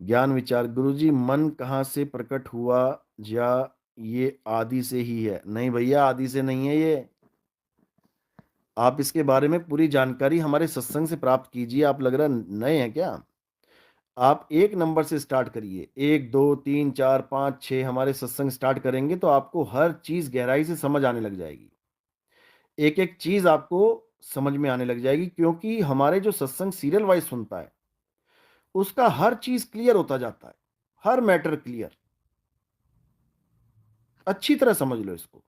ज्ञान विचार गुरुजी, मन कहाँ से प्रकट हुआ, या ये आदि से ही है? नहीं भैया, आदि से नहीं है ये। आप इसके बारे में पूरी जानकारी हमारे सत्संग से प्राप्त कीजिए। आप लग रहा है नए हैं क्या? आप एक नंबर से स्टार्ट करिए, 1 2 3 4 5 6 हमारे सत्संग स्टार्ट करेंगे तो आपको हर चीज गहराई से समझ आने लग जाएगी। एक एक चीज आपको समझ में आने लग जाएगी, क्योंकि हमारे जो सत्संग सीरियल वाइज सुनता है उसका हर चीज क्लियर होता जाता है, हर मैटर क्लियर। अच्छी तरह समझ लो इसको,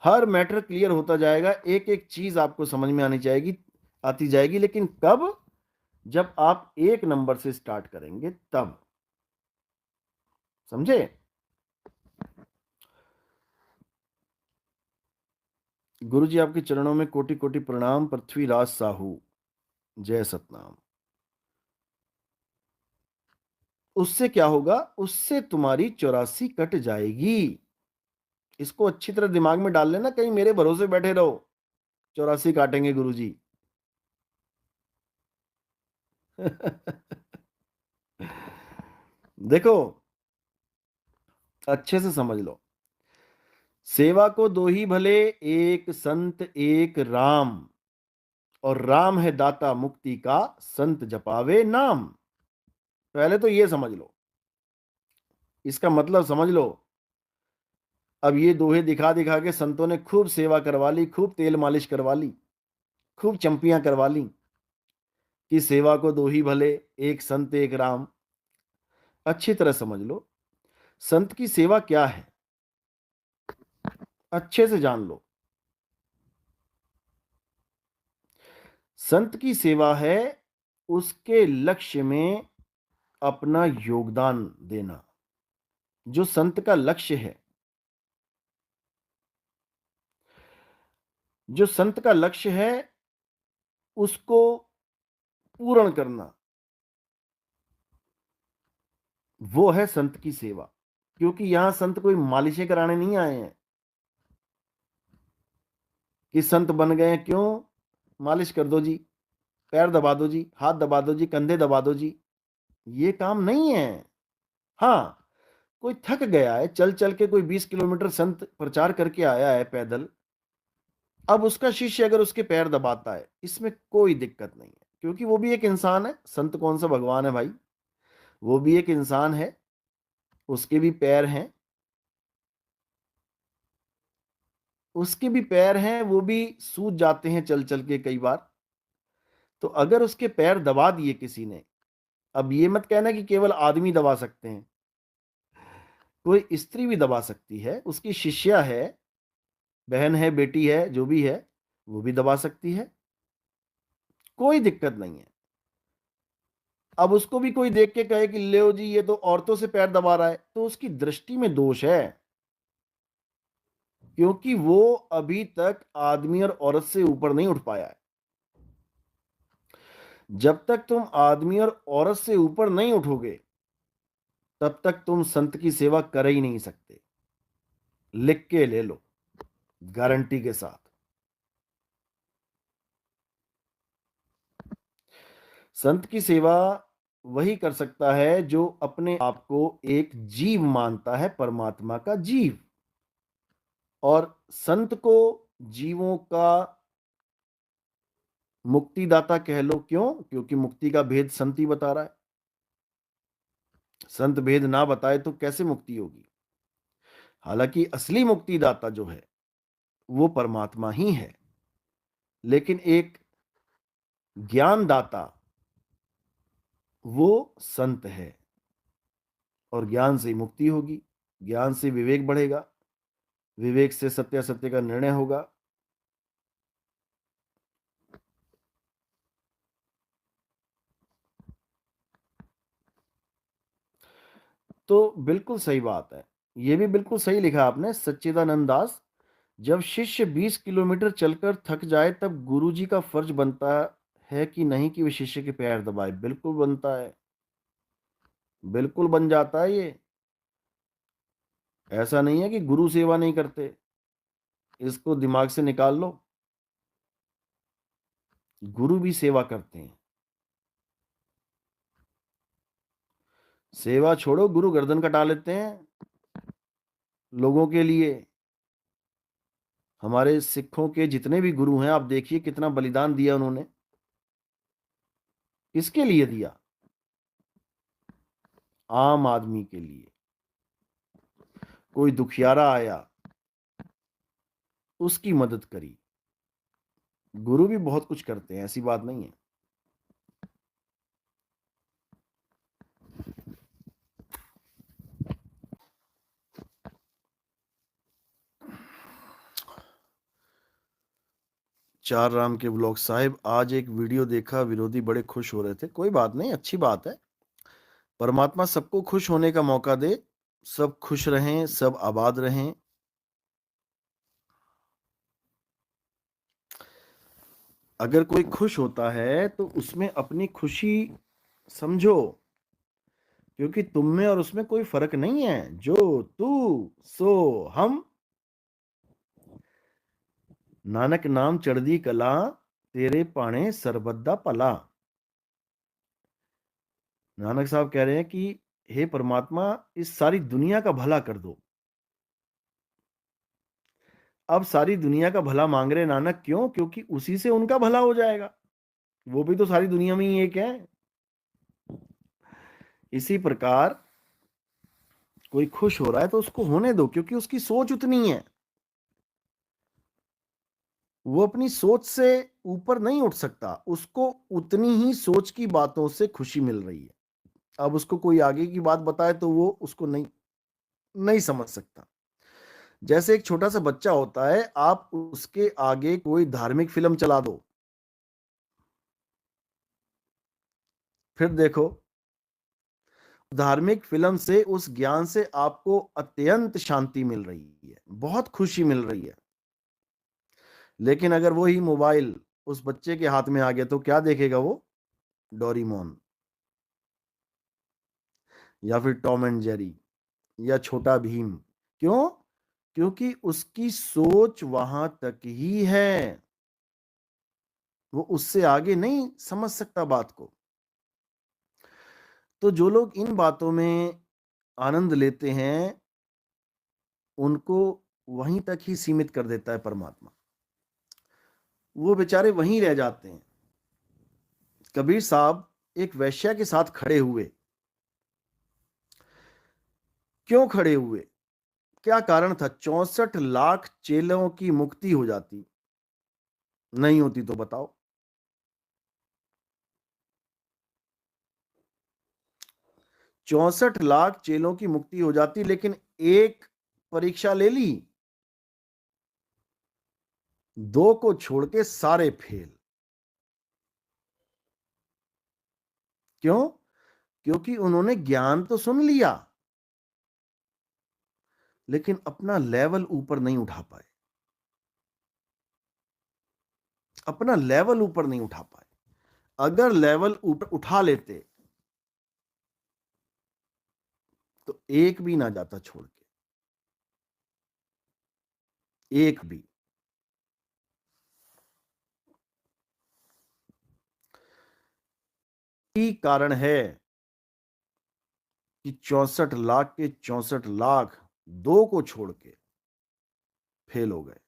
हर मैटर क्लियर होता जाएगा, एक एक चीज आपको समझ में आती जाएगी। लेकिन कब? जब आप एक नंबर से स्टार्ट करेंगे तब। समझे? गुरुजी आपके चरणों में कोटि कोटि प्रणाम। पृथ्वीराज साहू, जय सतनाम। उससे क्या होगा? उससे तुम्हारी 84 कट जाएगी। इसको अच्छी तरह दिमाग में डाल लेना, कहीं मेरे भरोसे बैठे रहो 84 काटेंगे गुरुजी। देखो, अच्छे से समझ लो। सेवा को दो ही भले, एक संत एक राम, और राम है दाता मुक्ति का, संत जपावे नाम। पहले तो ये समझ लो, इसका मतलब समझ लो। अब ये दोहे दिखा दिखा के संतों ने खूब सेवा करवा ली, खूब तेल मालिश करवा ली, खूब चंपियां करवा ली कि सेवा को दो ही भले, एक संत एक राम। अच्छी तरह समझ लो, संत की सेवा क्या है, अच्छे से जान लो। संत की सेवा है उसके लक्ष्य में अपना योगदान देना। जो संत का लक्ष्य है, जो संत का लक्ष्य है उसको पूर्ण करना, वो है संत की सेवा। क्योंकि यहां संत कोई मालिशें कराने नहीं आए हैं कि संत बन गए हैं, क्यों? मालिश कर दो जी, पैर दबा दो जी, हाथ दबा दो जी, कंधे दबा दो जी। ये काम नहीं है। हाँ, कोई थक गया है चल चल के, कोई 20 किलोमीटर संत प्रचार करके आया है पैदल, अब उसका शिष्य अगर उसके पैर दबाता है, इसमें कोई दिक्कत नहीं है, क्योंकि वो भी एक इंसान है। संत कौन सा भगवान है भाई? वो भी एक इंसान है, उसके भी पैर हैं, उसके भी पैर हैं, वो भी सूज जाते हैं चल चल के कई बार। तो अगर उसके पैर दबा दिए किसी ने, अब ये मत कहना कि केवल आदमी दबा सकते हैं, कोई स्त्री भी दबा सकती है, उसकी शिष्या है, बहन है, बेटी है, जो भी है, वो भी दबा सकती है, कोई दिक्कत नहीं है। अब उसको भी कोई देख के कहे कि ले जी ये तो औरतों से पैर दबा रहा है, तो उसकी दृष्टि में दोष है, क्योंकि वो अभी तक आदमी और औरत से ऊपर नहीं उठ पाया है। जब तक तुम आदमी और औरत से ऊपर नहीं उठोगे तब तक तुम संत की सेवा कर ही नहीं सकते। लिख के ले लो, गारंटी के साथ। संत की सेवा वही कर सकता है जो अपने आप को एक जीव मानता है, परमात्मा का जीव। और संत को जीवों का मुक्तिदाता कह लो। क्यों? क्योंकि मुक्ति का भेद संत ही बता रहा है। संत भेद ना बताए तो कैसे मुक्ति होगी? हालांकि असली मुक्तिदाता जो है वो परमात्मा ही है, लेकिन एक ज्ञानदाता वो संत है। और ज्ञान से ही मुक्ति होगी, ज्ञान से विवेक बढ़ेगा, विवेक से सत्य सत्य का निर्णय होगा। तो बिल्कुल सही बात है, ये भी बिल्कुल सही लिखा आपने सच्चिदानंद दास। जब शिष्य 20 किलोमीटर चलकर थक जाए तब गुरुजी का फर्ज बनता है कि नहीं कि वे शिष्य के पैर दबाए? बिल्कुल बनता है, बिल्कुल बन जाता है ये। ऐसा नहीं है कि गुरु सेवा नहीं करते, इसको दिमाग से निकाल लो। गुरु भी सेवा करते हैं। सेवा छोड़ो, गुरु गर्दन कटा लेते हैं लोगों के लिए। हमारे सिखों के जितने भी गुरु हैं, आप देखिए कितना बलिदान दिया उन्होंने। किसके लिए दिया? आम आदमी के लिए। कोई दुखियारा आया, उसकी मदद करी। गुरु भी बहुत कुछ करते हैं, ऐसी बात नहीं है। चार राम के ब्लॉग साहिब, आज एक वीडियो देखा, विरोधी बड़े खुश हो रहे थे। कोई बात नहीं, अच्छी बात है। परमात्मा सबको खुश होने का मौका दे, सब खुश रहें, सब आबाद रहें। अगर कोई खुश होता है तो उसमें अपनी खुशी समझो, क्योंकि तुम में और उसमें कोई फर्क नहीं है। जो तू सो हम। नानक नाम चढ़दी कला, तेरे पाणे सरबद्दा पला। नानक साहब कह रहे हैं कि हे परमात्मा, इस सारी दुनिया का भला कर दो। अब सारी दुनिया का भला मांग रहे नानक, क्यों? क्योंकि उसी से उनका भला हो जाएगा। वो भी तो सारी दुनिया में ही एक है। इसी प्रकार कोई खुश हो रहा है तो उसको होने दो, क्योंकि उसकी सोच उतनी है। वो अपनी सोच से ऊपर नहीं उठ सकता, उसको उतनी ही सोच की बातों से खुशी मिल रही है। अब उसको कोई आगे की बात बताए तो वो उसको नहीं नहीं समझ सकता। जैसे एक छोटा सा बच्चा होता है, आप उसके आगे कोई धार्मिक फिल्म चला दो, फिर देखो, धार्मिक फिल्म से, उस ज्ञान से आपको अत्यंत शांति मिल रही है, बहुत खुशी मिल रही है। लेकिन अगर वही मोबाइल उस बच्चे के हाथ में आ गया तो क्या देखेगा वो? डोरीमोन, या फिर टॉम एंड जेरी, या छोटा भीम। क्यों? क्योंकि उसकी सोच वहां तक ही है, वो उससे आगे नहीं समझ सकता बात को। तो जो लोग इन बातों में आनंद लेते हैं, उनको वहीं तक ही सीमित कर देता है परमात्मा। वो बेचारे वहीं रह जाते हैं। कबीर साहब एक वैश्या के साथ खड़े हुए। क्यों खड़े हुए? क्या कारण था? 64 लाख चेलों की मुक्ति हो जाती, नहीं होती तो बताओ। 64 लाख चेलों की मुक्ति हो जाती, लेकिन एक परीक्षा ले ली, दो को छोड़ के सारे फेल। क्यों? क्योंकि उन्होंने ज्ञान तो सुन लिया, लेकिन अपना लेवल ऊपर नहीं उठा पाए, अपना लेवल ऊपर नहीं उठा पाए। अगर लेवल ऊपर उठा लेते तो एक भी ना जाता छोड़ के, एक भी। यही कारण है कि 64 लाख के 64 लाख दो को छोड़ के फेल हो गए।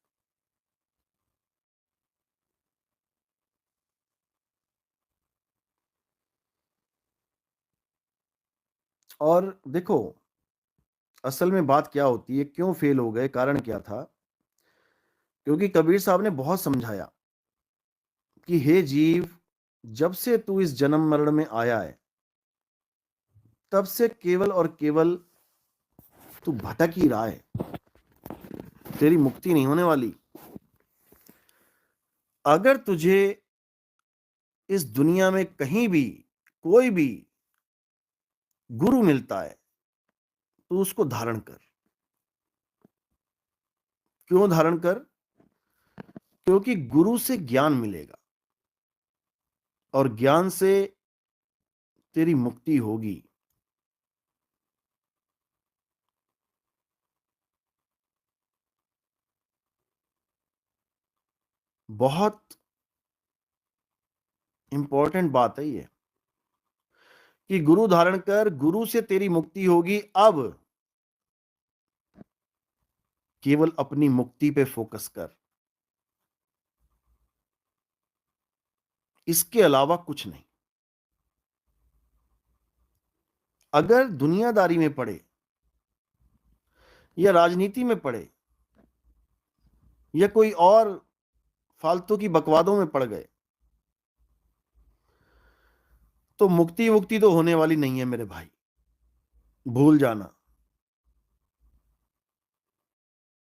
और देखो, असल में बात क्या होती है, क्यों फेल हो गए, कारण क्या था? क्योंकि कबीर साहब ने बहुत समझाया कि हे जीव, जब से तू इस जन्म मरण में आया है, तब से केवल और केवल तू भटक ही रहा है, तेरी मुक्ति नहीं होने वाली। अगर तुझे इस दुनिया में कहीं भी कोई भी गुरु मिलता है तो उसको धारण कर। क्यों धारण कर? क्योंकि गुरु से ज्ञान मिलेगा, और ज्ञान से तेरी मुक्ति होगी। बहुत इंपॉर्टेंट बात है ये, कि गुरु धारण कर, गुरु से तेरी मुक्ति होगी। अब केवल अपनी मुक्ति पे फोकस कर, इसके अलावा कुछ नहीं। अगर दुनियादारी में पड़े या राजनीति में पड़े या कोई और फालतू की बकवादों में पड़ गए तो मुक्ति मुक्ति तो होने वाली नहीं है मेरे भाई, भूल जाना।